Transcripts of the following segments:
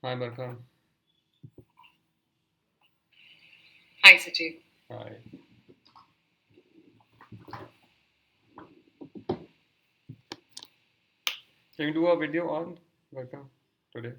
Hi, Barkha. Hi, Sachi. Hi. Can you do a video on Barkha today?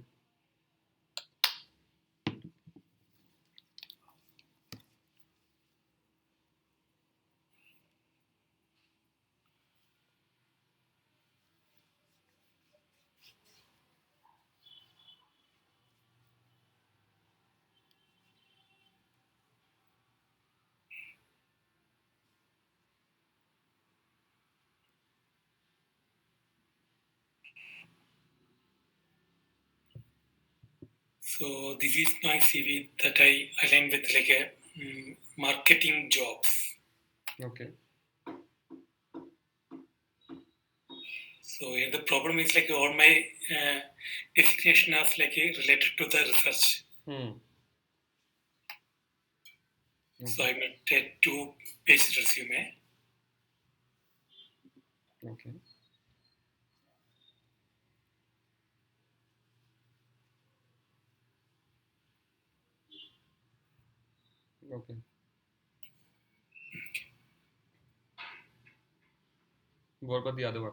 So this is my CV that I align with like a marketing jobs. Okay. So the problem is like all my designation is like related to the research. Hmm. So Okay. I made a two-page resume. Okay. Okay. What about the other one?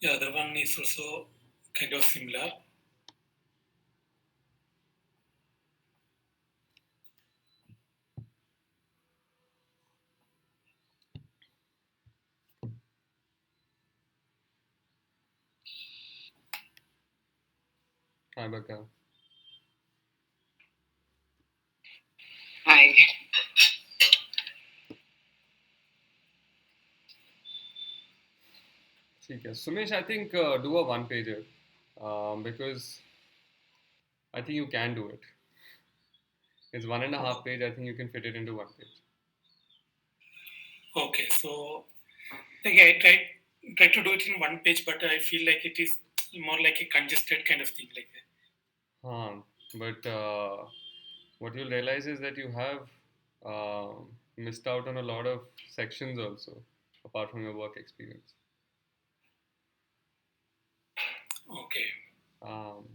The other one is also kind of similar. Hi, Barkha. Hi. ठीक है. Sumesh, I think do a one pager because I think you can do it. It's one and a half page. I think you can fit it into one page. Okay, so like I try to do it in one page, but I feel like it is more like a congested kind of thing. Like But what you'll realize is that you have missed out on a lot of sections also, apart from your work experience. okay, Um,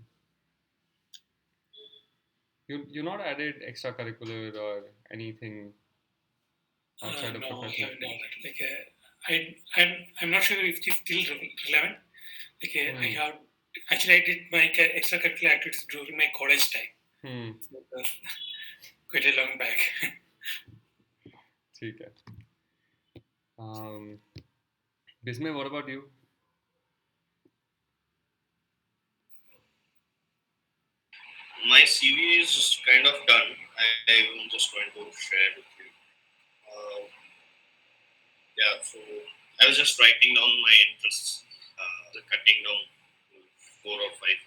you not added extracurricular or anything outside of no, I professional haven't done experience. that. Like I'm not sure if it is still relevant. Like I Hmm. have actually I did my extracurricular activities during my college time. Hmm. So it was quite a long back. ठीक है. Um, Bismay, what about you? My CV is just kind of done. I'm just going to share it with you. Yeah, so I was just writing down my interests, cutting down to four or five,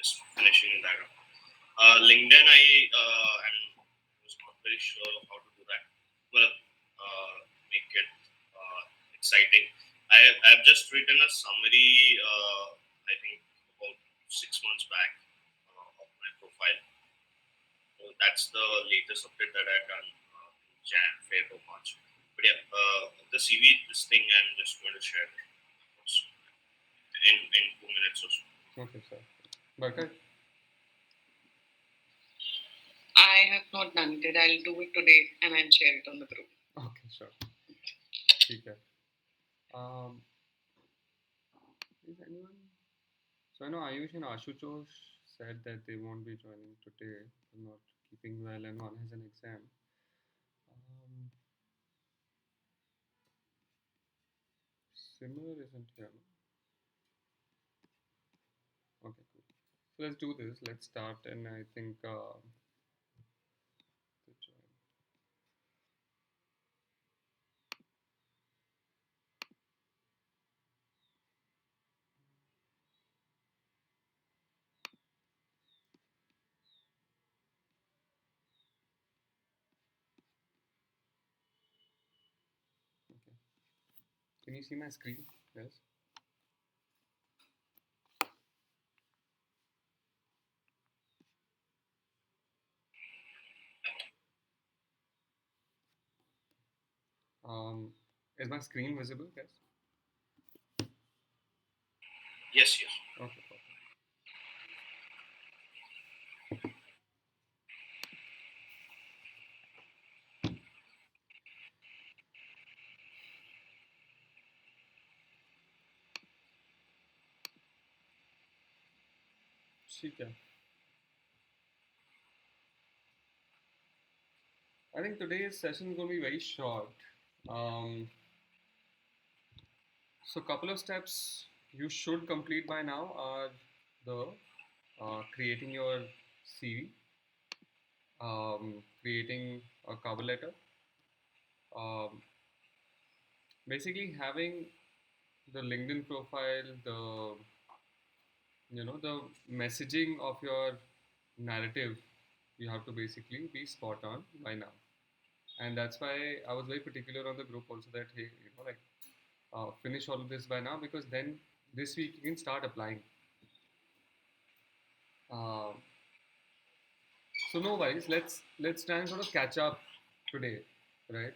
just finishing that up. LinkedIn, I was not very sure of how to do that. Well, make it exciting. I've just written a summary. I think about 6 months back of my profile. So that's the latest update that I've done in Jan, Feb, or March. But yeah, the CV, this thing, I'm just going to share it in 2 minutes or so. Okay, sir. Barkha? I have not done it. I'll do it today and I'll share it on the group. Okay, sure. ठीक है. Um, is anyone? So I know Ayush and Ashutosh said that they won't be joining today. They're not keeping well, and one has an exam. Um, Simmer isn't here. No? Okay, cool. So let's do this. Let's start, and I think the join. Okay. Can you see my screen? Yes. Is my screen visible? Yes. Yes, yes. Okay, perfect. ठीक है. I think today's session is going to be very short. Um, so, couple of steps you should complete by now are the creating your CV, creating a cover letter, um, basically having the LinkedIn profile, the messaging of your narrative. You have to basically be spot on by now, and that's why I was very particular on the group also that hey, like finish all of this by now because then this week you can start applying. Uh, so no worries. Let's try and sort of catch up today, right?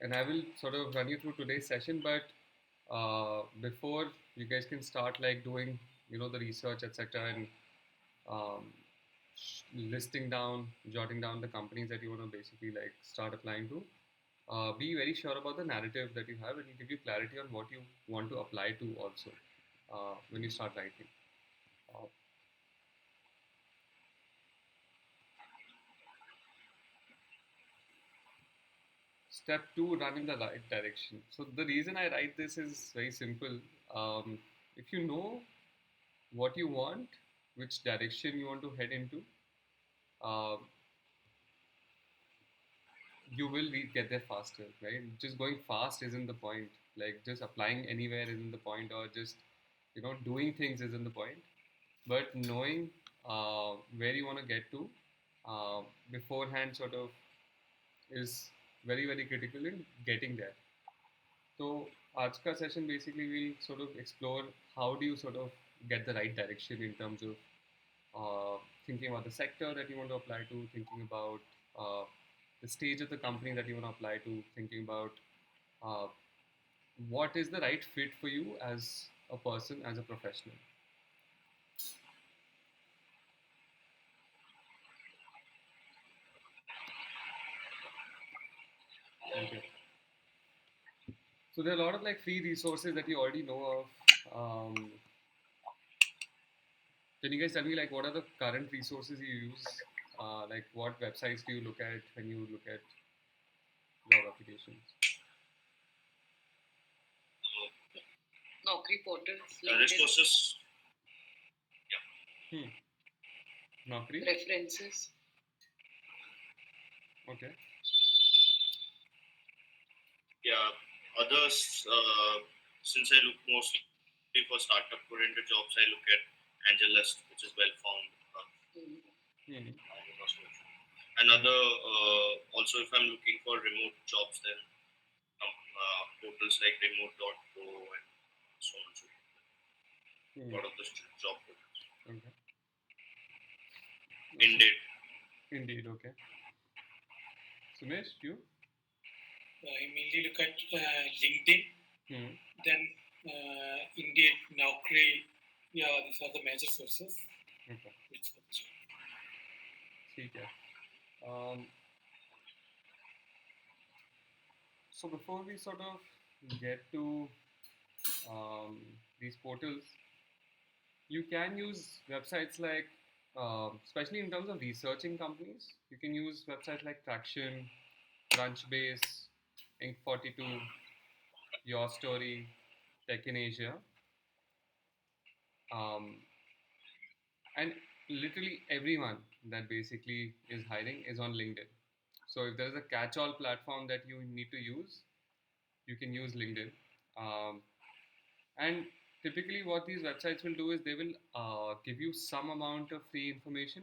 And I will sort of run you through today's session, but before you guys can start like doing the research etc and um, listing down, jotting down the companies that you want to basically like start applying to. Be very sure about the narrative that you have. It will give you clarity on what you want to apply to also when you start writing. Uh, Step two, run in the right direction. So the reason I write this is very simple. If you know what you want, which direction you want to head into, uh, you will get there faster, right? Just going fast isn't the point. Like just applying anywhere isn't the point, or just doing things isn't the point. But knowing where you want to get to uh, beforehand sort of is very very critical in getting there. So आज का session basically will sort of explore how do you sort of get the right direction in terms of thinking about the sector that you want to apply to, thinking about the stage of the company that you want to apply to, thinking about uh, what is the right fit for you as a person, as a professional. Okay. So there are a lot of like free resources that you already know of. Can you guys tell me like what are the current resources you use? Like what websites do you look at when you look at job applications? Naukri portals, Resources. Hmm. Naukri. references. Okay. Yeah, others. Since I look mostly for startup-oriented jobs, I look at AngelList, which is well found. Hmm. Another, also if I'm looking for remote jobs, then portals like remote.pro and so on and so forth. Hmm. A lot of the job portals. Okay. Indeed. Indeed. Okay. Sumesh, you? I mainly look at LinkedIn, Hmm. then Indeed, Naukri. Yeah, these are the major sources. Okay. Which for the job. ठीक है. Um, so before we sort of get to these portals, you can use websites like, especially in terms of researching companies, you can use websites like Traction, Crunchbase, Inc42, Your Story, Tech in Asia, um, and literally everyone that basically is hiring is on LinkedIn. So if there's a catch-all platform that you need to use, you can use LinkedIn. Um, and typically, what these websites will do is they will give you some amount of free information,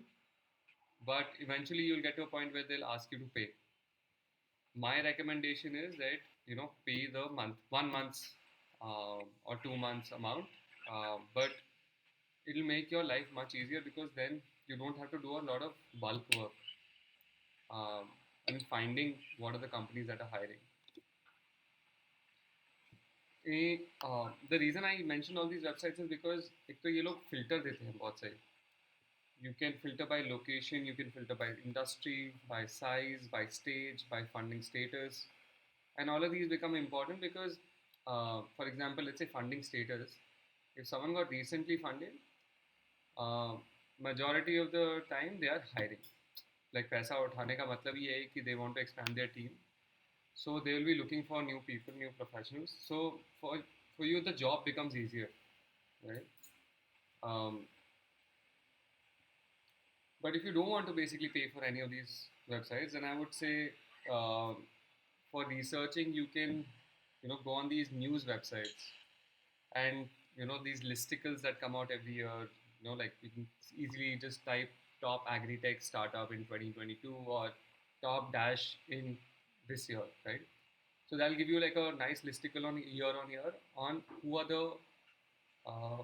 but eventually you'll get to a point where they'll ask you to pay. My recommendation is that pay the 1 month's or 2 months amount, but it'll make your life much easier because then you don't have to do a lot of bulk work. Finding what are the companies that are hiring. The reason I mention all these websites is because एक तो ये लोग filter देते हैं बहुत सही. You can filter by location, you can filter by industry, by size, by stage, by funding status, and all of these become important because, for example, let's say funding status. If someone got recently funded, uh, majority of the time they are hiring. Like पैसा उठाने का मतलब ये है कि they want to expand their team, so they will be looking for new people, new professionals. So for you the job becomes easier, right? Um, but if you don't want to basically pay for any of these websites, then I would say um, for researching you can go on these news websites, and these listicles that come out every year. Like you can easily just type top agri-tech startup in 2022 or top dash in this year, right? So that'll give you like a nice listicle on year on uh,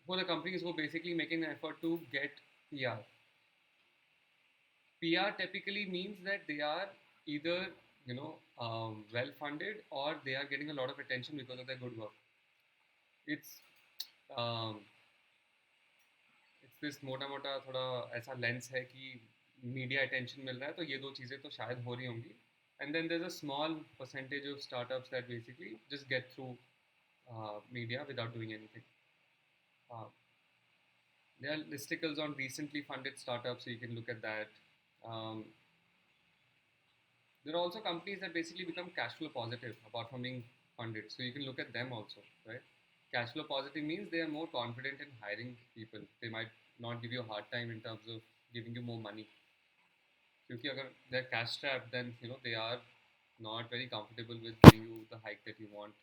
who are the companies who are basically making an effort to get PR. PR typically means that they are either well funded, or they are getting a lot of attention because of their good work. It's um, it's this मोटा मोटा थोड़ा ऐसा lens है कि media attention मिल रहा है, तो ये दो चीज़ें तो शायद हो रही होंगी. And then there is a small percentage of startups that basically just get through media without doing anything. Uh, there are listicles on recently funded startups, so you can look at that. Um, there are also companies that basically become cash flow positive apart from being funded, so you can look at them also, right? Cash flow positive means they are more confident in hiring people. They might not give you a hard time in terms of giving you more money. क्योंकि अगर they're cash strapped, then they are not very comfortable with giving you the hike that you want.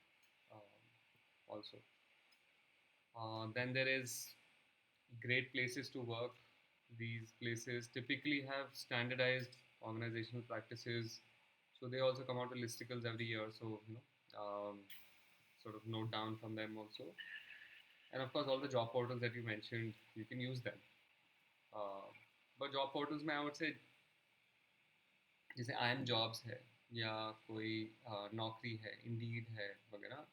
Also, then there is great places to work. These places typically have standardized organizational practices, so they also come out with listicles every year. So sort of note down from them also. And of course, all the job portals that you mentioned, you can use them. Uh, but job portals में I would say जैसे I am jobs है, या कोई नौकरी है, Indeed है वगैरह,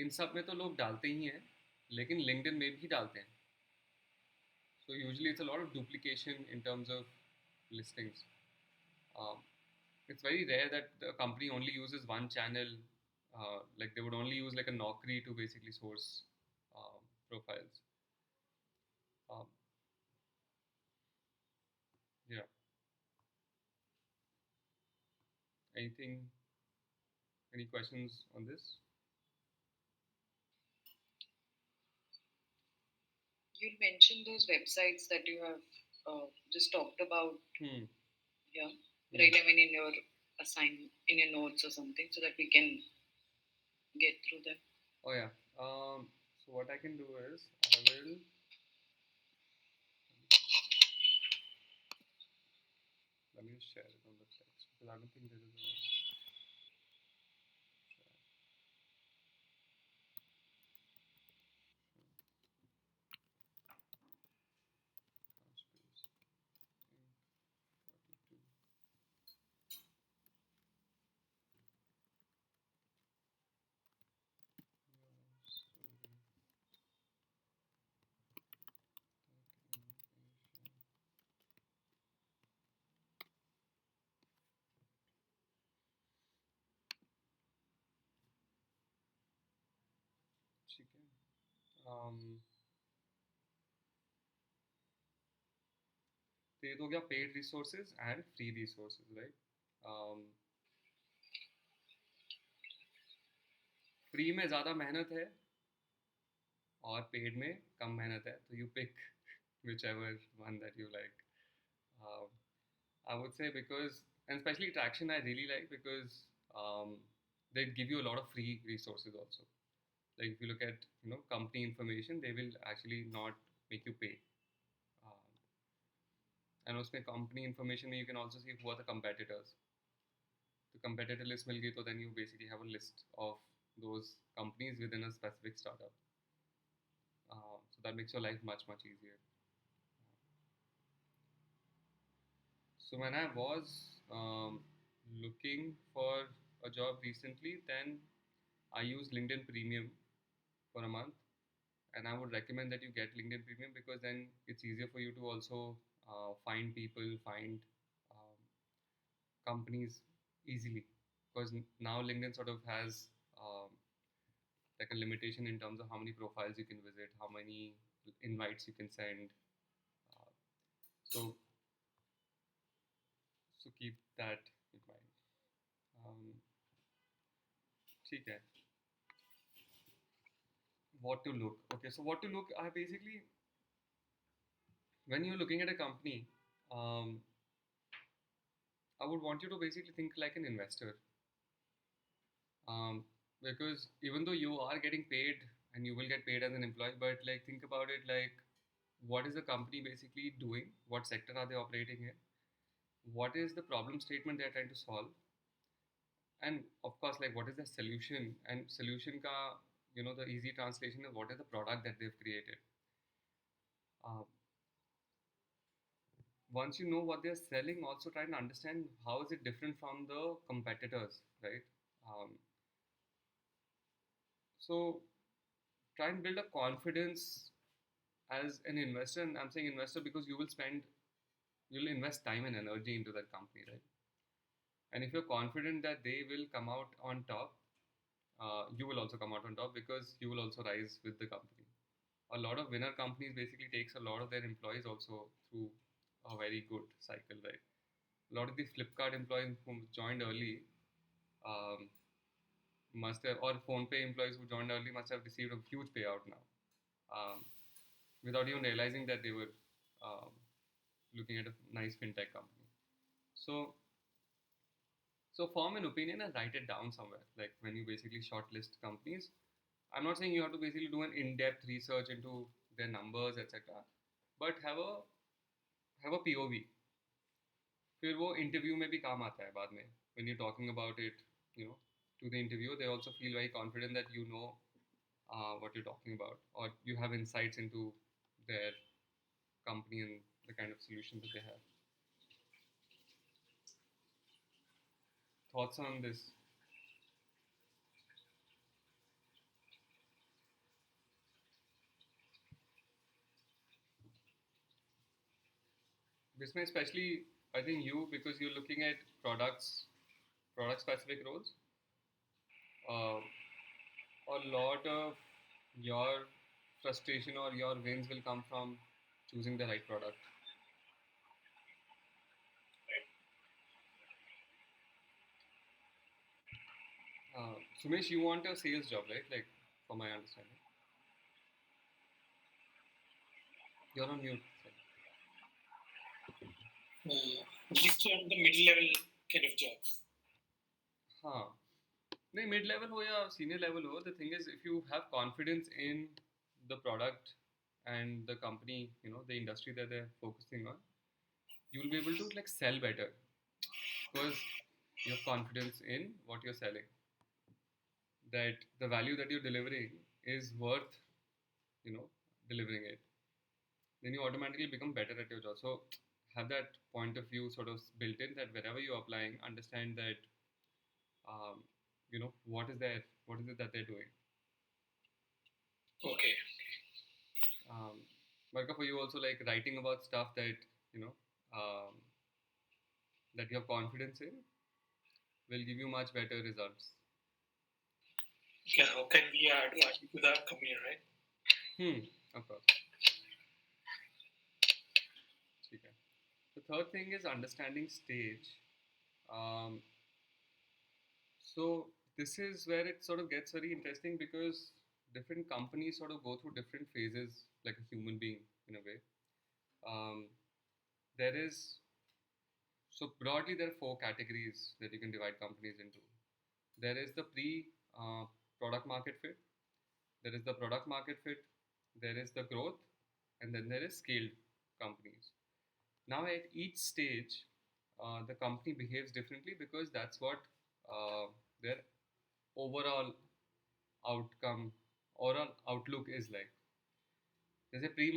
इन सब में तो लोग डालते ही हैं, लेकिन लिंक्डइन में भी डालते हैं. So usually it's a lot of duplication in terms of listings. um, it's very rare that the company only uses one channel. Like they would only use like a Naukri to basically source profiles. um, yeah. Anything, any questions on this? You mentioned those websites that you have just talked about. Yeah. Right. I mean, in your in your notes or something, so that we can get through them. Oh yeah. So what I can do is I will. Let me just share it on the text because I don't think there is a share. Space. 42. ठीक है. तो ये तो हो गया paid resources and free resources, right? Free में ज़्यादा मेहनत है और पेड में कम मेहनत है, तो you pick whichever one that you like. I would say because, and especially Traction, I really like because they give you a lot of free resources also. Like if you look at company information, they will actually not make you pay. Um, and उसमें company information में you can also see who are the competitors. The competitor list मिल गई, तो then you basically have a list of those companies within a specific startup. So that makes your life much easier. So when I was looking for a job recently, then I used LinkedIn Premium for a month, and I would recommend that you get LinkedIn Premium because then it's easier for you to also find people, find um, companies easily. Because now LinkedIn sort of has like a limitation in terms of how many profiles you can visit, how many invites you can send. So keep that in mind. ठीक है. What to look? Okay, so what to look are basically when you're looking at a company, I would want you to basically think like an investor. Because even though you are getting paid and you will get paid as an employee, but like think about it like what is the company basically doing? What sector are they operating in? What is the problem statement they're trying to solve? And of course, like what is the solution? And solution ka, the easy translation is what is the product that they've created. Um, Once you know what they're selling, also try and understand how is it different from the competitors, right? Um, so try and build a confidence as an investor, and I'm saying investor because you'll invest time and energy into that company, right? And if you're confident that they will come out on top, you will also come out on top because you will also rise with the company. A lot of winner companies basically takes a lot of their employees also through a very good cycle, right? A lot of these Flipkart employees who joined early um, must have, or PhonePe employees who joined early must have received a huge payout now, without even realizing that they were um, looking at a nice fintech company. So, form an opinion and write it down somewhere. Like when you basically shortlist companies, I'm not saying you have to basically do an in-depth research into their numbers, etc. But have a POV. फिर वो interview में भी काम आता है बाद में when you're talking about it, to the interviewer, they also feel very confident that you know what you're talking about, or you have insights into their company and the kind of solutions that they have. Thoughts on this? This may especially, I think you, because you're looking at product specific roles. Uh, a lot of your frustration or your wins will come from choosing the right product. Sumesh, you want a sales job, right? Like, from my understanding. You're on mute. List on the middle level kind of jobs. हाँ नहीं mid level हो या senior level हो, the thing is if you have confidence in the product and the company, the industry that they're focusing on, you'll be able to like sell better because you have confidence in what you're selling, that the value that you're delivering is worth delivering it. Then you automatically become better at your job. So have that point of view sort of built in, that wherever you're applying, understand that um, what is it that they're doing. Okay. Marka, for you also, like writing about stuff that that you have confidence in will give you much better results. Okay, how can we add value to the company, right? Of course. Okay. The third thing is understanding stage. So this is where it sort of gets very interesting because different companies sort of go through different phases, like a human being in a way. Um, there is So broadly there are four categories that you can divide companies into. There is the product market fit. There is the product market fit. There is the growth, and then there is scaled companies. Now at each stage, the company behaves differently because that's what their overall outcome, overall outlook is like. There's a pre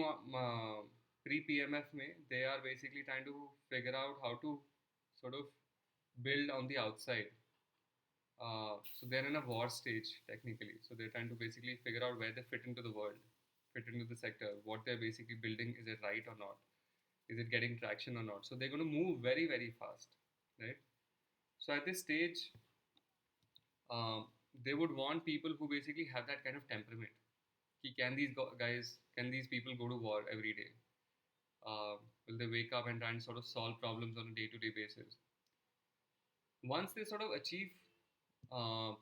PMF में they are basically trying to figure out how to sort of build on the outside. So they're in a war stage technically. So they're trying to basically figure out where they fit into the world, fit into the sector. What they're basically building, is it right or not? Is it getting traction or not? So they're going to move very very fast, right? So at this stage, um, they would want people who basically have that kind of temperament. Can these guys, can these people go to war every day? Will they wake up and try and sort of solve problems on a day-to-day basis? Once they sort of achieve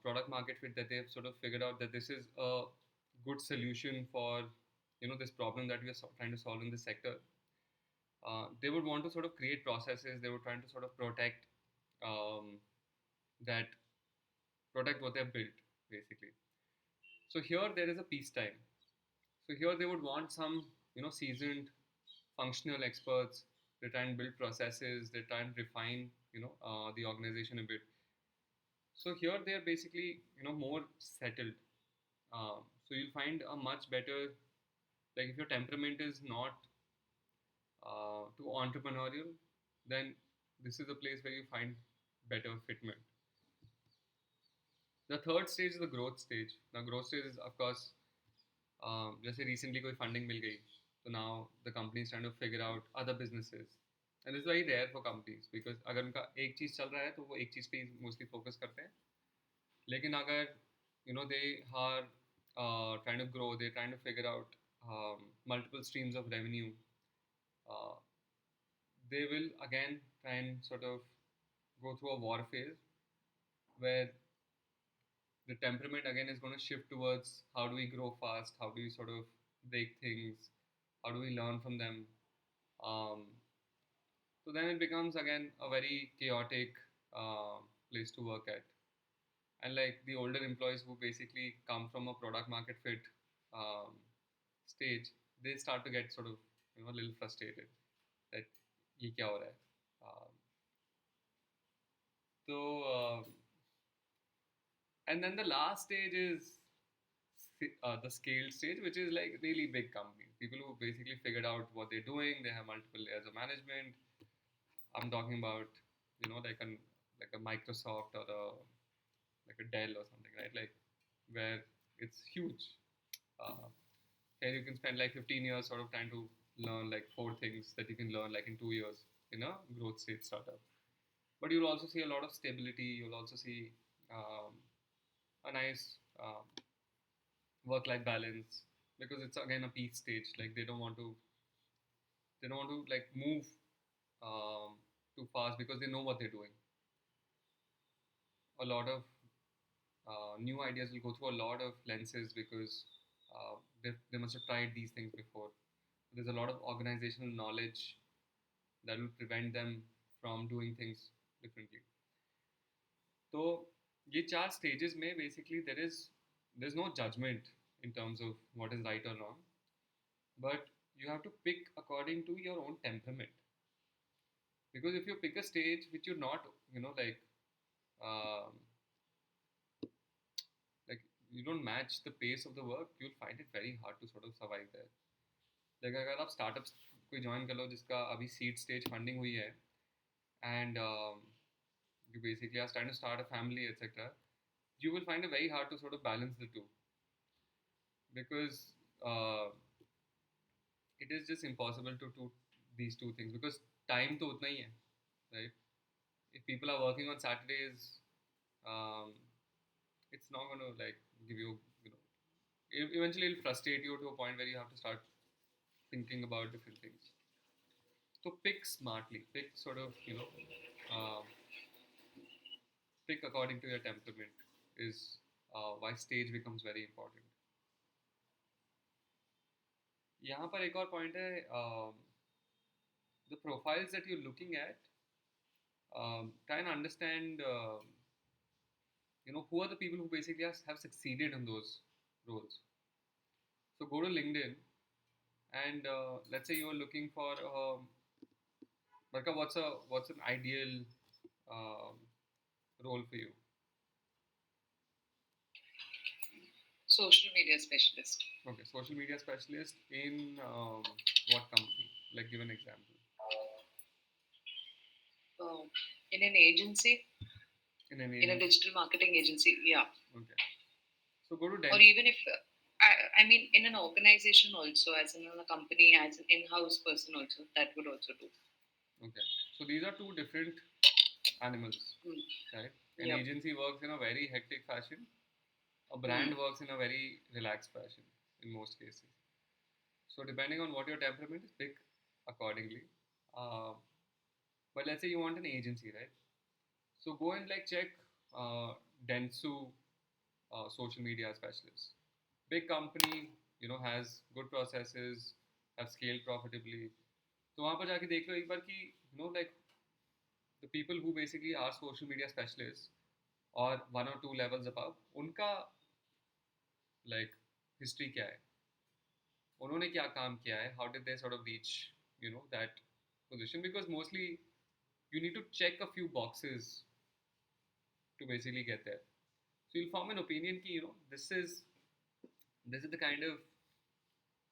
product market fit, that they've sort of figured out that this is a good solution for this problem that we are trying to solve in the sector, they would want to sort of create processes. They were trying to sort of um, that protect what they've built, basically. So here there is a peacetime. So here they would want some seasoned functional experts. They try and build processes. They try and refine the organization a bit. So here they are basically more settled. So you'll find a much better, like if your temperament is not too entrepreneurial, then this is the place where you find better fitment. The third stage is the growth stage. Now growth stage is of course जैसे recently कोई funding मिल गई, so now the company is trying to figure out other businesses, and it's very rare for companies because अगर उनका एक चीज़ चल रहा है तो वो एक चीज़ पे mostly focus करते हैं. लेकिन अगर they are trying to grow, they're trying to figure out multiple streams of revenue, uh, they will again try and sort of go through a war phase where the temperament again is going to shift towards how do we grow fast, how do we sort of break things, how do we learn from them. um, so then it becomes again a very chaotic place to work at. And like the older employees who basically come from a product market fit um, stage, they start to get sort of a little frustrated that ये क्या हो रहा है. So and then the last stage is the scaled stage, which is like really big companies. People who basically figured out what they're doing. They have multiple layers of management. I'm talking about, like a Microsoft or like a Dell or something, right? Like where it's huge. Uh, Here you can spend like 15 years sort of trying to learn like 4 things that you can learn like in 2 years in a growth stage startup. But you'll also see a lot of stability. You'll also see a nice work-life balance because it's again a peak stage. Like they don't want to like move too fast because they know what they're doing. A lot of new ideas will go through a lot of lenses because they must have tried these things before. There's a lot of organizational knowledge that will prevent them from doing things differently. तो ये 4 stages में basically there's no judgment in terms of what is right or wrong, but you have to pick according to your own temperament. Because if you pick a stage which you're not like um, like you don't match the pace of the work, you'll find it very hard to sort of survive there. Like अगर आप startups कोई join कर लो जिसका अभी seed stage funding हुई है, and you basically are trying to start a family, etc., you will find it very hard to sort of balance the two because uh, it is just impossible to do these two things because time तो उतना ही है, right? If people are working on Saturdays, um, it's not going to like give eventually it'll frustrate you to a point where you have to start thinking about different things. So pick smartly, pick sort of uh, pick according to your temperament is why stage becomes very important. यहाँ पर एक और point है, the profiles that you're looking at, try and understand who are the people who basically have succeeded in those roles. So go to LinkedIn and let's say you're looking for Barka, what's an ideal um, role for you? Social media specialist. Okay, social media specialist in what company? Like, give an example. In an agency. In an agency. In a digital marketing agency, yeah. Okay. So go to Delhi. Or even if I mean in an organization also, as in a company, as an in-house person also, that would also do. Okay. So these are two different animals, right? An agency works in a very hectic fashion. A brand works in a very relaxed fashion in most cases. So depending on what your temperament is, pick accordingly. Uh, but let's say you want an agency, right? So go and like check Dentsu social media specialists. Big company, has good processes, have scaled profitably. तो वहाँ पर जाके देख लो एक बार कि like the people who basically are social media specialists or one or two levels above, उनका like history क्या है, उन्होंने क्या काम किया है, how did they sort of reach that position, because mostly you need to check a few boxes to basically get there. So you'll form an opinion ki, this is the kind of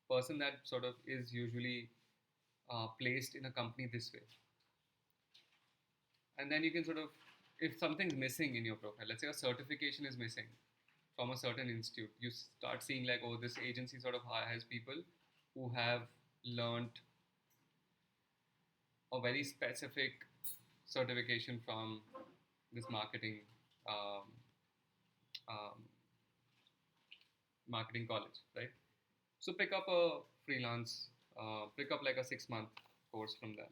person that sort of is usually placed in a company this way. And then you can sort of, if something's missing in your profile, let's say a certification is missing from a certain institute, you start seeing like, oh, this agency sort of has people who have learned a very specific certification from this um, um, marketing college, right? So pick up a freelance, pick up like a 6 month course from them.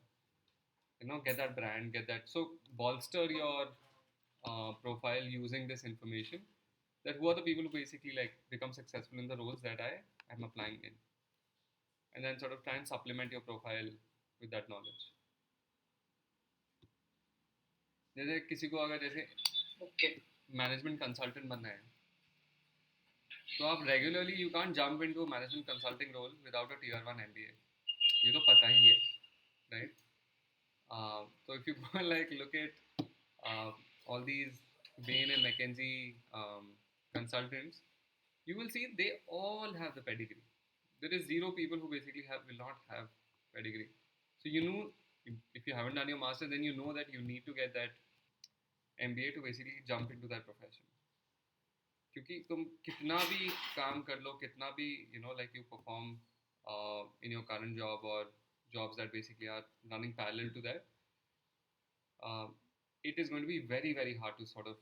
Get that brand, get that. So bolster your profile using this information. That who are the people who basically like become successful in the roles that I am applying in, and then sort of try and supplement your profile with that knowledge. जैसे किसी को अगर जैसे management consultant बनना है, तो आप regularly you can't jump into management consulting role without a tier 1 MBA. ये तो पता ही है, right? So if you go and like look at all these Bain and McKinsey consultants, you will see they all have the pedigree. There is zero people who basically will not have pedigree. So if you haven't done your master, then you know that you need to get that MBA to basically jump into that profession. क्योंकि तुम कितना भी काम कर लो, कितना भी like you perform in your current job or jobs that basically are running parallel to that, it is going to be very very hard to sort of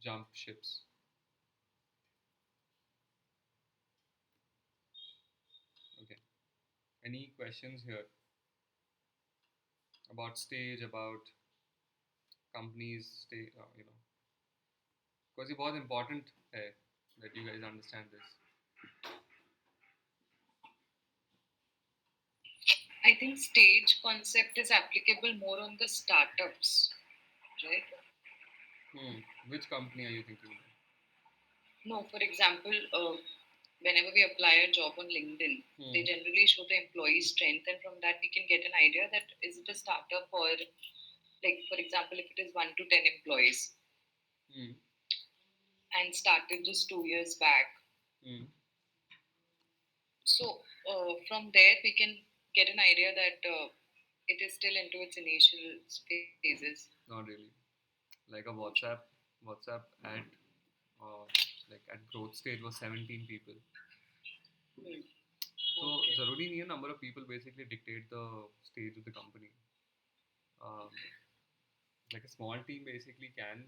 jump ships. Okay, any questions here about stage, about companies stage, because it was important that you guys understand this. I think stage concept is applicable more on the startups, right? Which company are you thinking of? No, for example, whenever we apply a job on LinkedIn, they generally show the employee strength, and from that we can get an idea that is it a startup or, like, for example, if it is 1 to 10 employees and started just 2 years back. So from there we can get an idea that it is still into its initial phases. Not really. Like a WhatsApp ad, like at growth stage was 17 people. So zaruri nahi hai number of people basically dictate the stage of the company. Like a small team basically can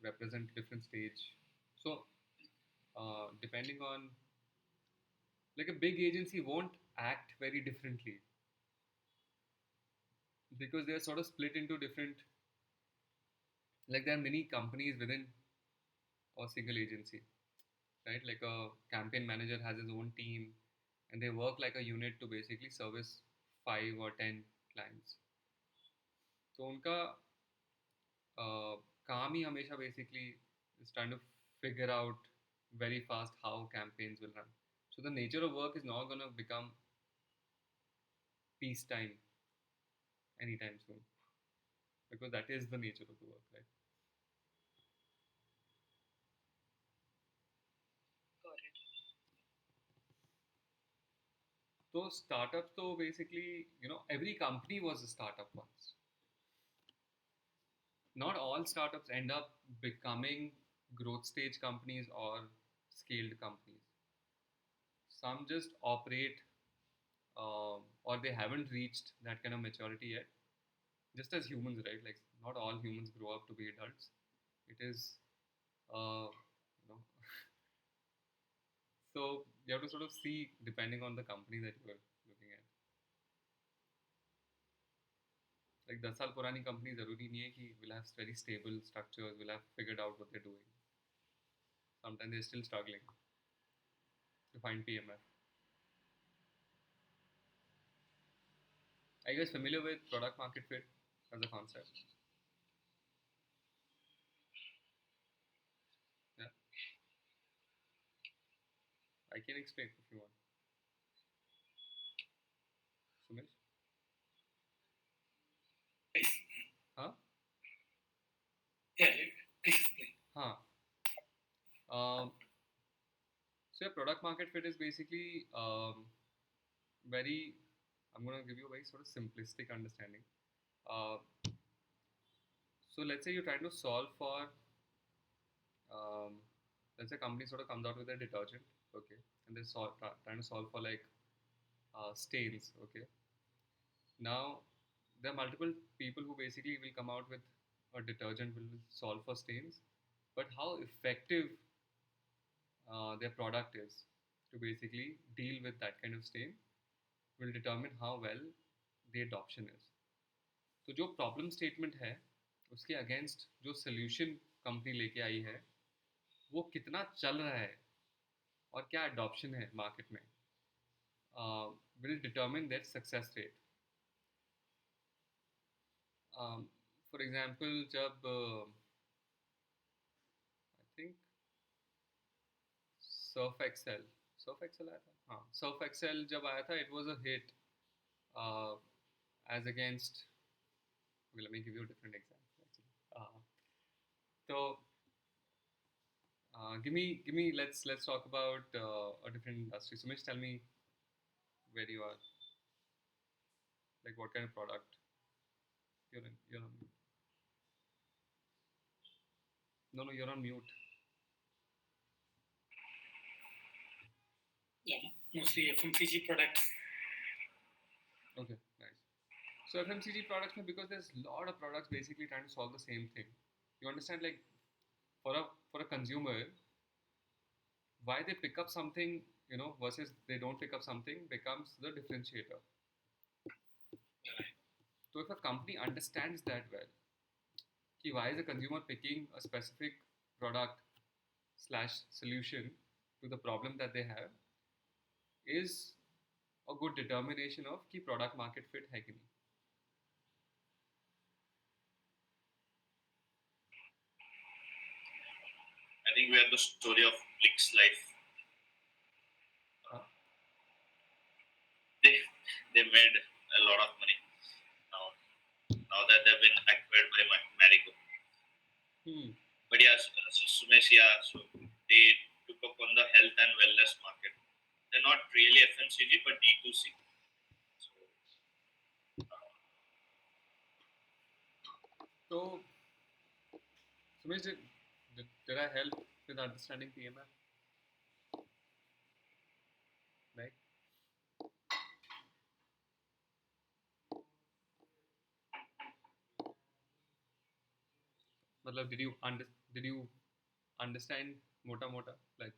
represent different stage. So depending on, like, a big agency won't act very differently because they're sort of split into different, like there are many companies within a single agency, right? Like a campaign manager has his own team and they work like a unit to basically service 5 or 10 clients. तो उनका काम ही हमेशा basically is trying to figure out very fast how campaigns will run. So the nature of work is not going to become peacetime anytime soon, because that is the nature of the work, right? Got it. So startups, so basically, every company was a startup once. Not all startups end up becoming growth stage companies or scaled companies. Some just operate, or they haven't reached that kind of maturity yet. Just as humans, right? Like not all humans grow up to be adults. It is, you know, so you have to sort of see depending on the company that you are looking at. like 10 साल पुरानी company ज़रूरी नहीं है कि will have very stable structures, will have figured out what they're doing. Sometimes they're still struggling to find PMF. Are you guys familiar with product market fit as a concept? Yeah, I can explain if you want. Sumesh? Huh? Yeah, please explain. Huh. So your product market fit is basically very. I'm gonna give you a very sort of simplistic understanding. Uh, so let's say you're trying to solve for. Let's say a company sort of comes out with a detergent, okay, and they're trying to solve for like stains, okay. Now there are multiple people who basically will come out with a detergent will solve for stains, but how effective their product is to basically deal with that kind of stain will determine how well the adoption is. तो जो problem statement है उसके against जो solution company लेके आई है वो कितना चल रहा है और क्या अडॉप्शन है मार्केट में will determine that success rate. For example जब आई थिंक सर्फ एक्सेल आया था, हाँ सर्फ एक्सेल जब आया था it was a hit as against, okay, let me give you a different example actually. So give me let's talk about a different industry. Sumesh, tell me where you are, like what kind of product you're on mute. No, you're on mute. Yeah, mostly FMCG products. Okay, nice. So FMCG products, because there's a lot of products basically trying to solve the same thing. You understand, like for a consumer, why they pick up something, versus they don't pick up something becomes the differentiator. So if a company understands that well, why is the consumer picking a specific product slash solution to the problem that they have, is a good determination of कि product market fit है कि नहीं. I think we have the story of Blick's life. Huh? They made a lot of money now that they've been acquired by Marico. But yeah, so Sumesh, so they took up on the health and wellness market. They're not really FMCG but D2C. So Sumesh, did I help with understanding PMF? Right? Matlab, did you understand mota like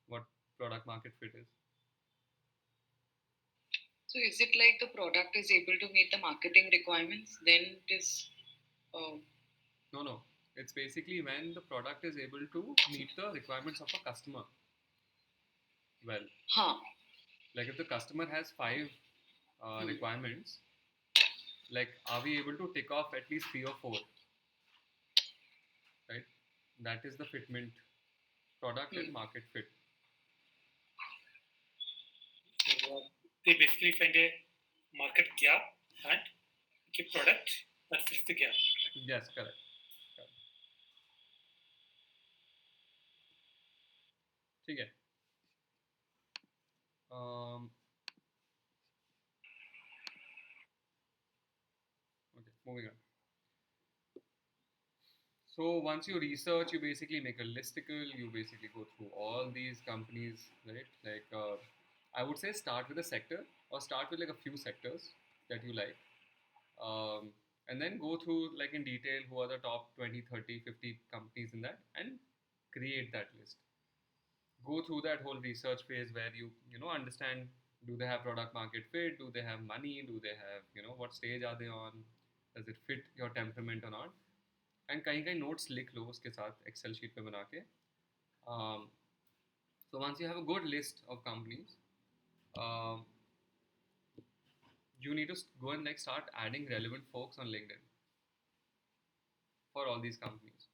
what product market fit is? So is it like the product is able to meet the marketing requirements, then it is No, it's basically when the product is able to meet the requirements of a customer well. Like if the customer has 5 requirements, like are we able to tick off at least 3 or 4, right? That is the fitment, product and market fit. They basically find a market gap and a product that fills the gap. Yes, correct. ठीक है. Okay, moving on. So once you research, you basically make a listicle. You basically go through all these companies, right? Like I would say start with a sector, or start with like a few sectors that you like, and then go through like in detail who are the top 20, 30, 50 companies in that, and create that list. Go through that whole research phase where you understand Do they have product market fit? Do they have money? Do they have, what stage are they on? Does it fit your temperament or not? And कहीं कहीं notes लिख लो उसके साथ Excel sheet पे बना के. um, so once you have a good list of companies, um, you need to go and like start adding relevant folks on LinkedIn for all these companies,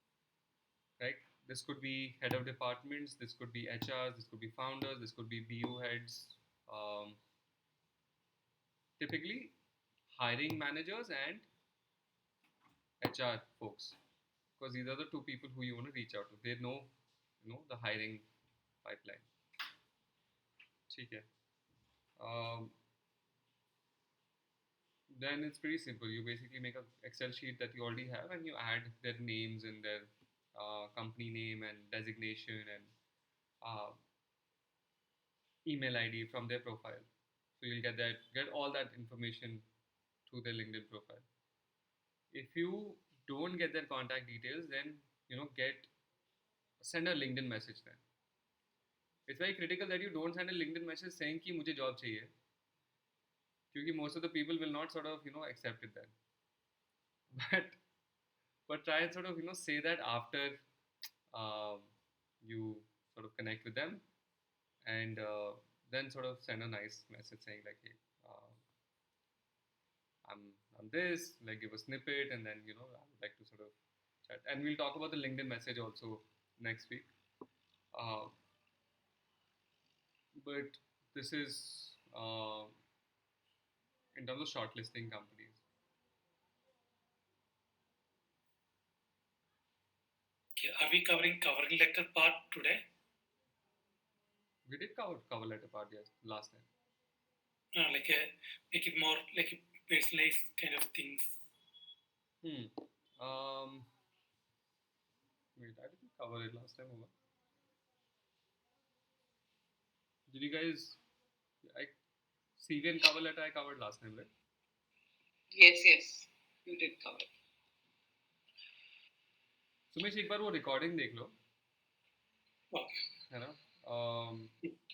right? This could be head of departments, this could be HRs, this could be founders, this could be BU heads, um, typically hiring managers and HR folks, because these are the two people who you want to reach out to. They know, the hiring pipeline. ठीक है. Um, then it's pretty simple. You basically make a Excel sheet that you already have, and you add their names and their company name and designation and uh, email ID from their profile. So you'll get all that information through their LinkedIn profile. If you don't get their contact details, then get send a LinkedIn message then. It's very critical that you don't send a LinkedIn message saying कि मुझे job चाहिए, क्योंकि most of the people will not sort of accept it then. But try and sort of say that after you sort of connect with them, and then sort of send a nice message saying like, hey, uh, I'm this, like give a snippet, and then I would like to sort of chat, and we'll talk about the LinkedIn message also next week. Uh, but this is in terms of shortlisting companies. Okay, are we covering letter part today? We did cover letter part, yes, last time. Make it more like a personalized kind of things. Wait, I didn't cover it last time over. Did you guys? CV and cover letter I covered last time, right? Yes, you did cover. Sumesh एक बार वो recording देख लो. Okay. है ना?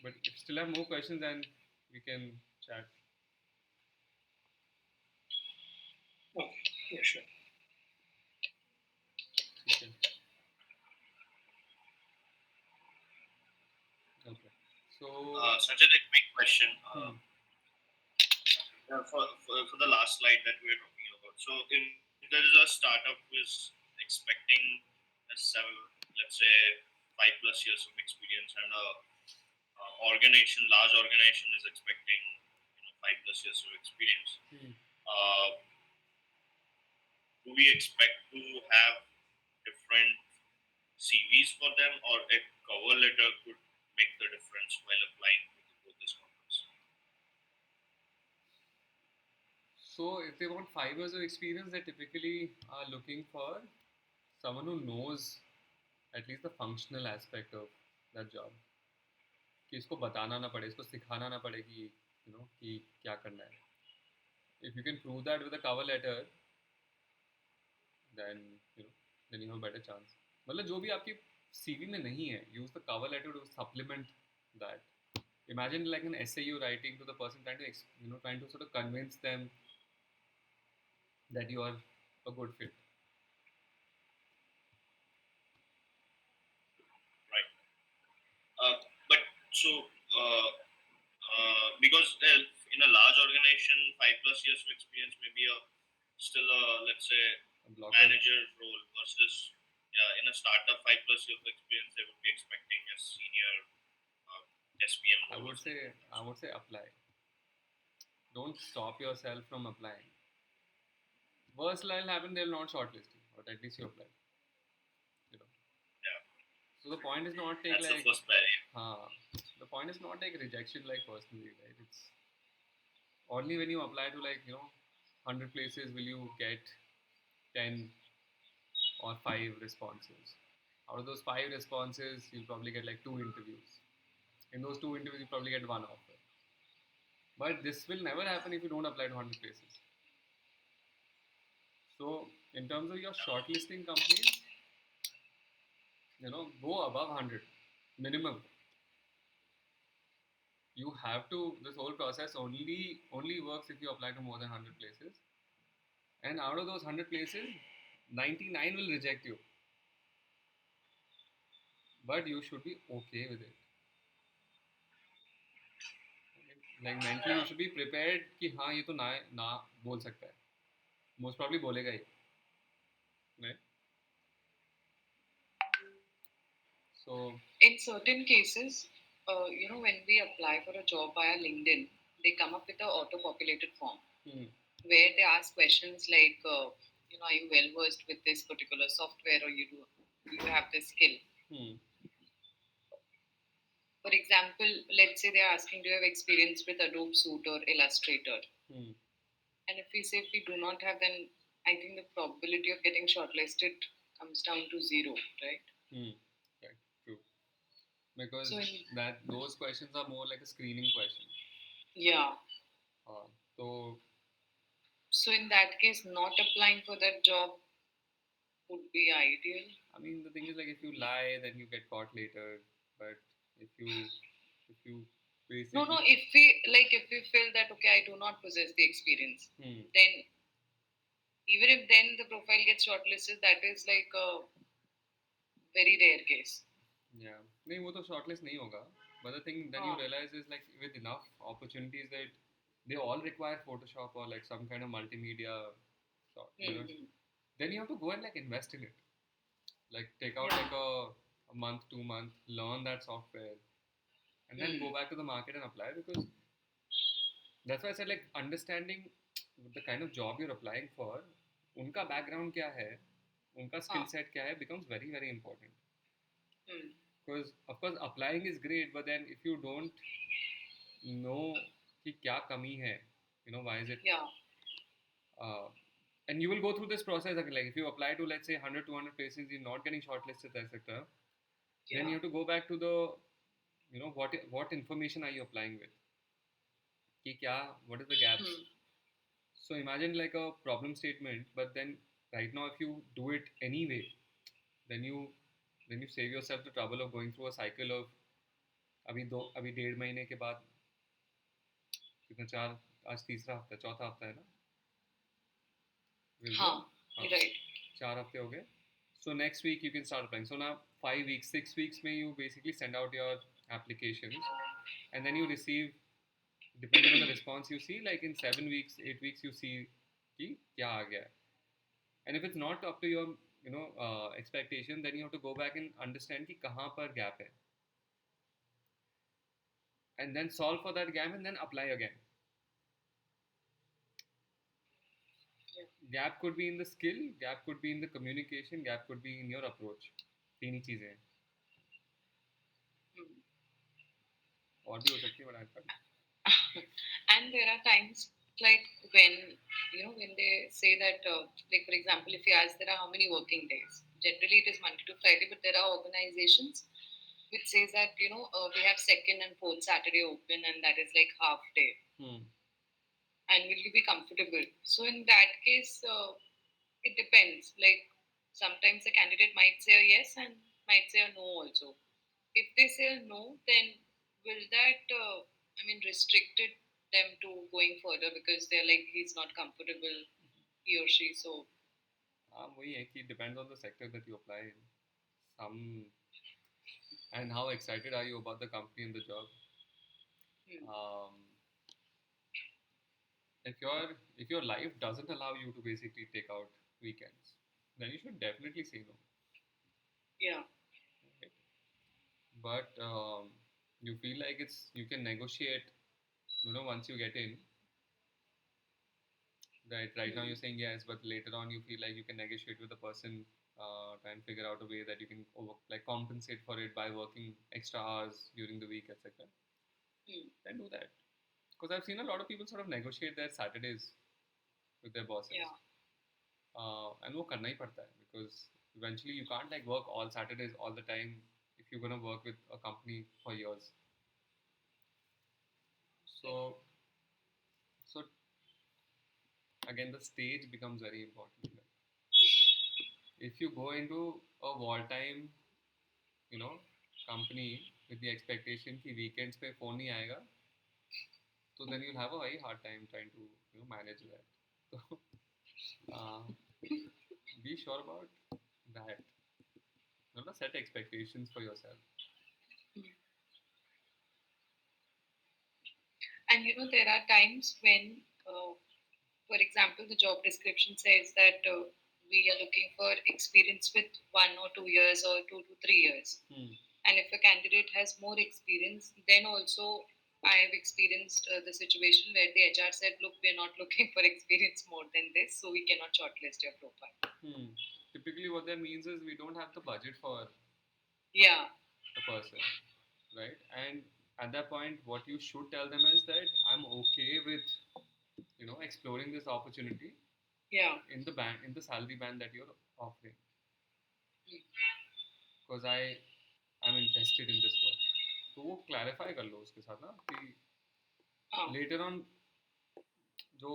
But if you still have more questions, then we can chat. Okay. Yeah, sure. Okay. Okay. So. Such a quick question. For the last slide that we were talking about. So if there is a startup who is expecting let's say 5+ years of experience, and a large organization is expecting 5+ years of experience, do we expect to have different CVs for them, or a cover letter could make the difference while applying to both these companies? So if they want 5 years of experience, they typically are looking for someone who knows at least the functional aspect of that job. कि इसको बताना ना पड़े, इसको सिखाना ना पड़े कि कि क्या करना है. If you can prove that with a cover letter, then then you have a better chance. मतलब जो भी आपकी CV में नहीं है, use the cover letter to supplement that. Imagine like an essay you're writing to the person, trying to sort of convince them that you are a good fit. Right. But so because in a large organization, 5+ years of experience may be still a, let's say, manager role, versus in a startup, 5+ years of experience they would be expecting a senior SPM role. I would say apply. Don't stop yourself from applying. Worst will happen, they'll not shortlist you, but at least you apply. Yeah. So the point is not take That's like the first barrier. The point is not take rejection like personally, right? It's only when you apply to 100 places will you get 10 or 5 responses. Out of those 5 responses, you'll probably get like 2 interviews. In those 2 interviews, you probably get 1 offer. But this will never happen if you don't apply to 100 places. So, in terms of your shortlisting companies, go above 100 minimum. You have to. This whole process only works if you apply to more than 100 places, and out of those 100 places, 99 will reject you. But you should be okay with it. Like mentally, you should be prepared कि हाँ ये तो ना ना बोल सकता है. Most probably बोलेगा ही, right? So in certain cases, when we apply for a job via LinkedIn, they come up with a auto-populated form where they ask questions like, are you well versed with this particular software, or do you have this skill? For example, let's say they're asking, do you have experience with Adobe Suite or Illustrator? And if we do not have, then I think the probability of getting shortlisted comes down to zero, right? Right, true. Because those questions are more like a screening question. Yeah. So in that case, not applying for that job would be ideal. I mean, the thing is, like, if you lie, then you get caught later. But if you basically no, if we feel that okay, I do not possess the experience, then even if then the profile gets shortlisted, that is like a very rare case. Yeah, नहीं वो तो shortlist नहीं होगा. But the thing then you realize is like with enough opportunities that they all require Photoshop or like some kind of multimedia sort. Then you have to go and like invest in it. Like take out like a month, 2 month, learn that software, and then go back to the market and apply, because that's why I said like understanding the kind of job you're applying for, उनका background क्या है, उनका skill set क्या है, becomes very very important. Because of course applying is great, but then if you don't know कि क्या कमी है, why is it, and you will go through this process again. Like if you apply to let's say 100 200 places, you're not getting shortlisted, etc. Then you have to go back to the what information are you applying with, कि क्या, what is the gaps. So imagine like a problem statement, but then right now if you do it anyway, then you save yourself the trouble of going through a cycle of अभी 1.5 महीने के बाद कितना, 4, आज तीसरा हफ्ता, चौथा हफ्ता है ना, right, 4 हफ्ते हो गए. So next week you can start applying. So now 5 weeks, 6 weeks में you basically send out your applications, and then you receive, depending on the response you see, like in 7 weeks, 8 weeks you see कि क्या आ गया. And if it's not up to your expectation, then you have to go back and understand कि कहाँ पर gap है, and then solve for that gap and then apply again. Gap could be in the skill, gap could be in the communication, gap could be in your approach. तीन ही चीजें हैं. और भी हो सकती है, but and there are times like when they say that like for example, if you ask there are how many working days, generally it is Monday to Friday, but there are organizations which says that we have second and fourth Saturday open, and that is like half day. And will you be comfortable? So in that case, it depends. Like sometimes the candidate might say a yes and might say a no also. If they say a no, then will that restricted them to going further because they're like he's not comfortable, he or she. So वही है कि depends on the sector that you apply in. Some, and how excited are you about the company and the job. If your life doesn't allow you to basically take out weekends, then you should definitely say no. Yeah. Okay. But you feel like you can negotiate, once you get in. Right now you're saying yes, but later on you feel like you can negotiate with the person, try and figure out a way that you can compensate for it by working extra hours during the week, etc. Then do that. Because I've seen a lot of people sort of negotiate their Saturdays with their bosses. Yeah. And वो करना ही पड़ता है, because eventually you can't like work all Saturdays all the time if you're gonna work with a company for years. So again, the stage becomes very important. If you go into a wartime, company with the expectation कि weekends पे phone नहीं आएगा, So then you'll have a very hard time trying to manage that. So be sure about that. Set expectations for yourself. And there are times when, for example, the job description says that we are looking for experience with 1 or 2 years or 2 to 3 years. And if a candidate has more experience, then also I have experienced the situation where the HR said, look, we're not looking for experience more than this, so we cannot shortlist your profile. Typically, what that means is we don't have the budget for the person, right? And at that point, what you should tell them is that I'm okay with exploring this opportunity in the salary band that you're offering, because I'm interested in this work. तो वो clarify कर लो उसके साथ ना कि later on जो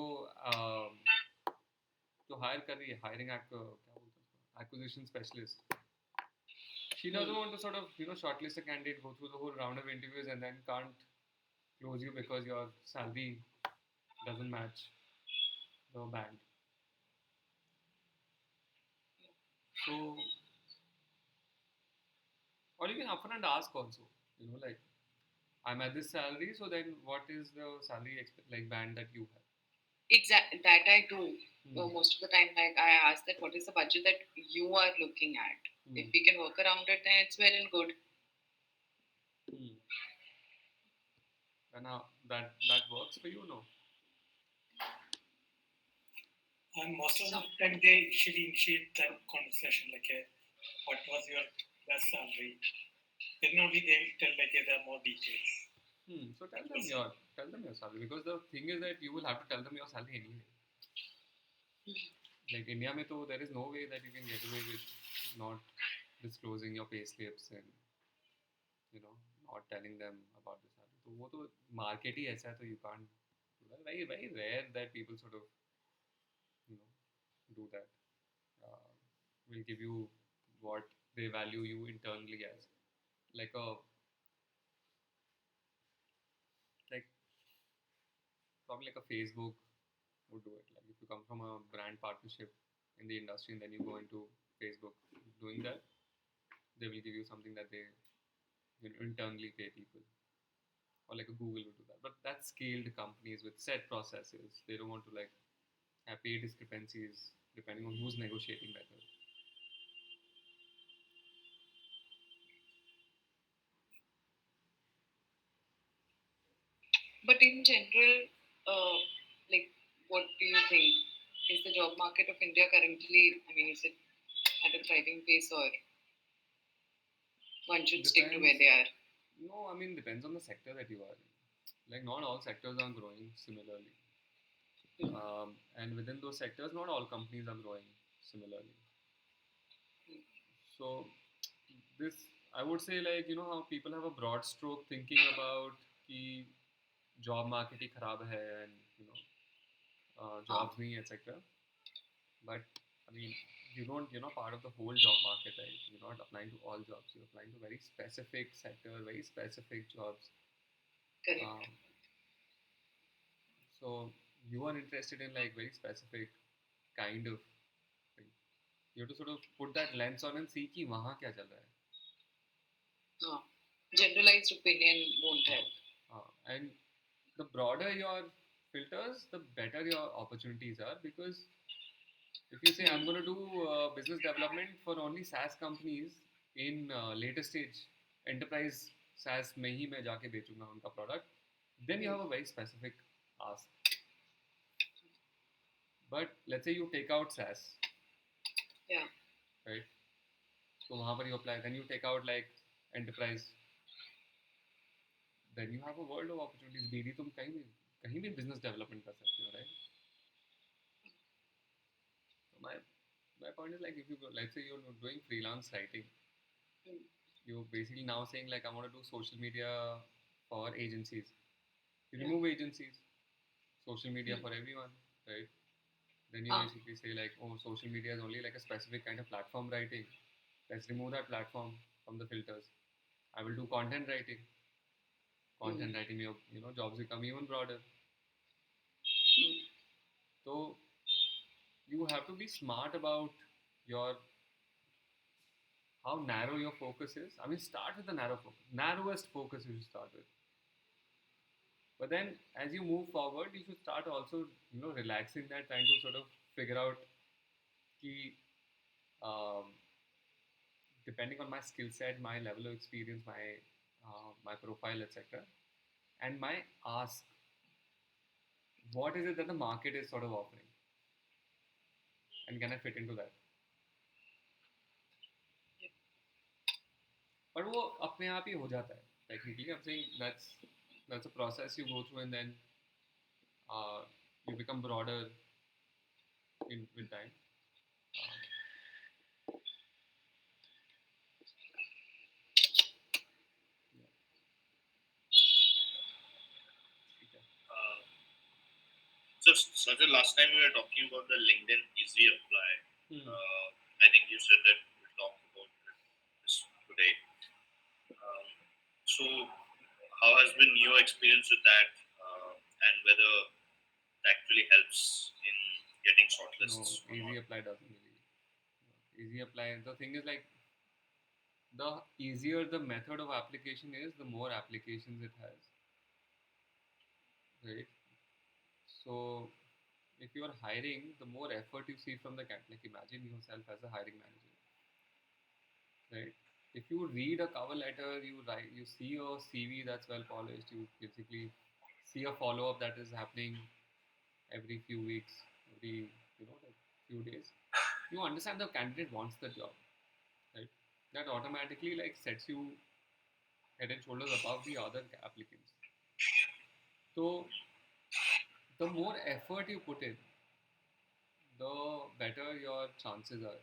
जो higher कर रही है हायरिंग क्या बोलते हैं acquisition specialist, she doesn't want to sort of shortlist a candidate, go through the whole round of interviews and then can't close you because your salary doesn't match the band. So, or you can upfront ask also, like I'm at this salary, so then what is the salary band that you have? Exactly, that I do. Most of the time, like I ask that what is the budget that you are looking at. If we can work around it, then it's well and good. And now that works for you, no? And most of the time they initiate that conversation like, what was your best salary? Then only they will tell like there are more details. So tell them your salary, because the thing is that you will have to tell them your salary anyway. Like India mein to there is no way that you can get away with not disclosing your pay slips and not telling them about the salary. तो वो तो market ही ऐसा है, तो you can't do that. Very very rare that people sort of do that. Will give you what they value you internally as, like probably like a Facebook would do it. Like if you come from a brand partnership in the industry and then you go into Facebook doing that, they will give you something that they internally pay people. Or like a Google would do that. But that's scaled companies with set processes. They don't want to like have pay discrepancies depending on who's negotiating better. But in general, like, what do you think? Is the job market of India currently, I mean, is it at a thriving pace, or one should stick to where they are? No, I mean, depends on the sector that you are in. Like, not all sectors are growing similarly. And within those sectors, not all companies are growing similarly. So, this, I would say, like, how people have a broad stroke thinking about कि job market ही खराब है and, jobs नहीं, etc. But, I mean, you're not part of the whole job market, right? You're not applying to all jobs. You're applying to very specific sector, very specific jobs. Correct. So you are interested in like very specific kind of thing. You have to sort of put that lens on and see कि वहाँ क्या चल रहा है. Generalized opinion won't help. And the broader your filters, the better your opportunities are, because if you say I'm going to do business development for only SaaS companies in later stage enterprise SaaS में ही मैं जाके बेचूंगा उनका product, then you have a very specific ask. But let's say you take out SaaS, right? So वहाँ पर you apply, then you take out like enterprise, then you have a world of opportunities. BD तुम कहीं भी business development कर सकते हो, right? So my point is like, if you go, let's say you're doing freelance writing, you're basically now saying like I want to do social media for agencies. You remove agencies, social media for everyone, right? Then you basically say like, oh, social media is only like a specific kind of platform writing. Let's remove that platform from the filters. I will do content writing. content writing में jobs become even broader. So you have to be smart about your how narrow your focus is. I mean, start with the narrowest focus you should start with. But then, as you move forward, you should start also, relaxing that, trying to sort of figure out key, um, depending on my skill set, my level of experience, my profile, etc., and my ask. What is it that the market is sort of offering, and can I fit into that? But वो अपने आप ही हो जाता है. Technically, I'm saying that's a process you go through, and then uh, you become broader with time. So, Sajal, last time we were talking about the LinkedIn Easy Apply. I think you said that we'll talk about this today. So, how has been your experience with that, and whether it actually helps in getting shortlists? No, Easy Apply doesn't really. Easy Apply. The thing is, like, the easier the method of application is, the more applications it has. Right. So if you are hiring, the more effort you see from the candidate. Like, imagine yourself as a hiring manager, right? If you read a cover letter, you see a CV that's well polished. You basically see a follow up that is happening every few weeks, every like few days. You understand the candidate wants the job, right? That automatically like sets you head and shoulders above the other applicants. So the more effort you put in, the better your chances are.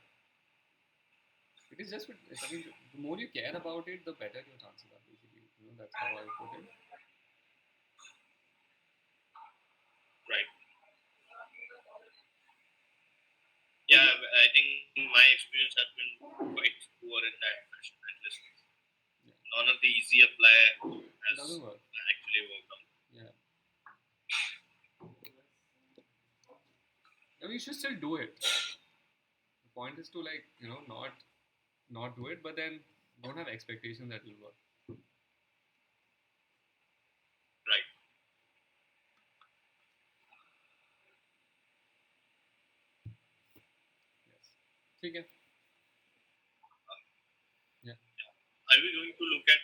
It is just, I mean, the more you care about it, the better your chances are, basically. That's how I put it. Right. Yeah, I think my experience has been quite poor in that fashion. At least none of the Easy Apply has actually worked out. Yeah. I mean, you should still do it. The point is to not do it, but then don't have expectations that will work. Right. Yes. Okay. Yeah. Are we going to look at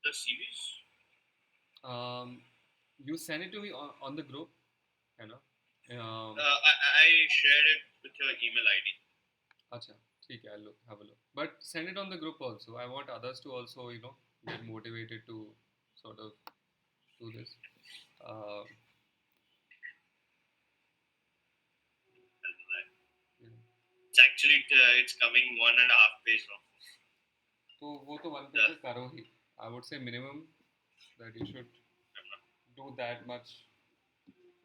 the CVs? You send it to me on the group, you know. I shared it with your email ID. Acha, okay, I'll have a look. But send it on the group also. I want others to also, get motivated to sort of do this. It's actually it's coming 1.5 page long. तो वो तो one page करो ही. I would say minimum that you should do that much.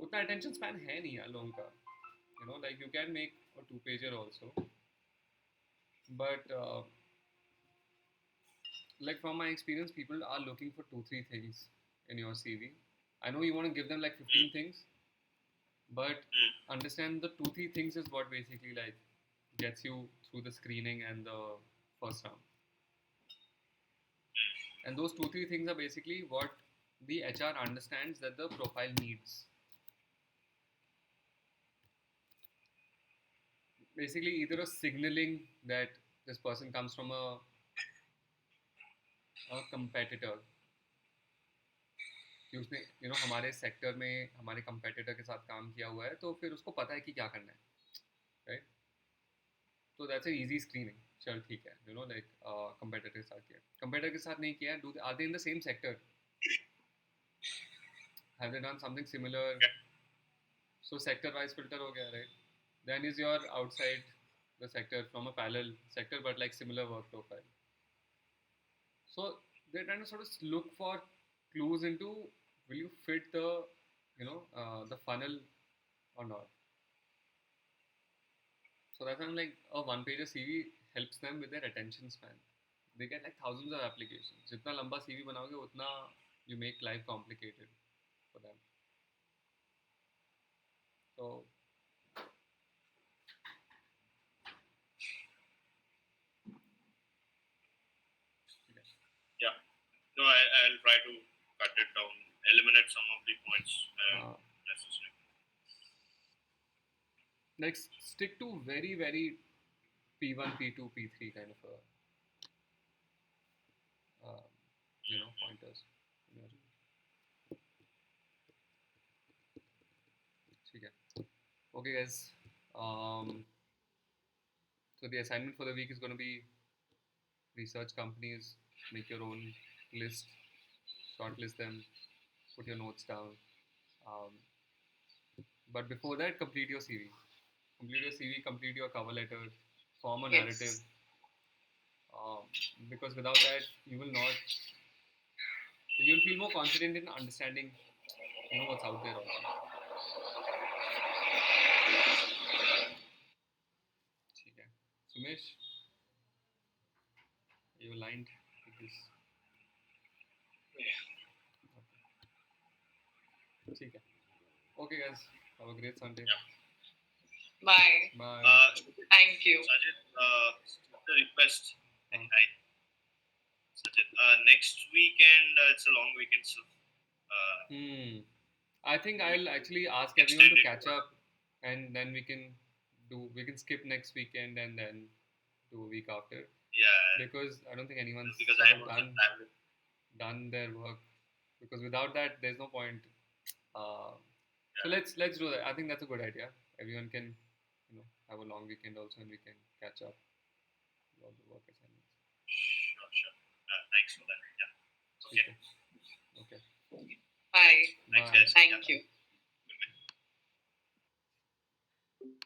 उतना attention span है नहीं यार लोगों का. Like you can make a 2-pager also. But like from my experience, people are looking for 2-3 things in your CV. I know you want to give them like 15 things, but understand the 2-3 things is what basically like gets you through the screening and the first round. And those 2-3 things are basically what the HR understands that the profile needs. Basically, either a signaling that this person comes from a competitor, कि उसने हमारे sector में हमारे competitor के साथ काम किया हुआ है, तो फिर उसको पता है कि क्या करना है, राइट? तो दैट्स एन इजी स्क्रीनिंग. चल ठीक है, लाइक कंपेटिटर के साथ किया, कंपेटिटर के साथ नहीं किया, are they in the same sector, have they done something similar, so sector wise filter हो गया, right? Then is your outside the sector from a parallel sector but like similar work profile. So they're trying to sort of look for clues into will you fit the the funnel or not. So that's why I'm like a one-pager CV helps them with their attention span. They get like thousands of applications. जितना लंबा CV बनाओगे उतना you make life complicated for them. So Yeah. No, I'll try to cut it down, eliminate some of the points necessary. Like stick to very P1, P2, P3 kind of a pointers. Okay, guys. So the assignment for the week is going to be research companies, make your own list, shortlist them, put your notes down. Um, but before that, complete your CV. Complete your CV, complete your cover letter, form a narrative. Yes. Um, because without that, you will not. You'll feel more confident in understanding, what's out there also. ठीक है. Sumesh, are you aligned with this? Yeah. ठीक है. Okay, guys. Have a great Sunday. Yeah. Bye. Bye. Thank you. Sajid, the request. Hi. Sajid, next weekend it's a long weekend, so. I think I'll actually ask everyone to catch up, and then we can skip next weekend and then do a week after. Yeah. Because I don't think anyone's done their work. Because without that, there's no point. So let's do that. I think that's a good idea. Everyone can, have a long weekend also, and we can catch up with all the work assignments. Sure. Thanks for that. Yeah. Okay. Okay. Bye. Thanks, guys. Thank you.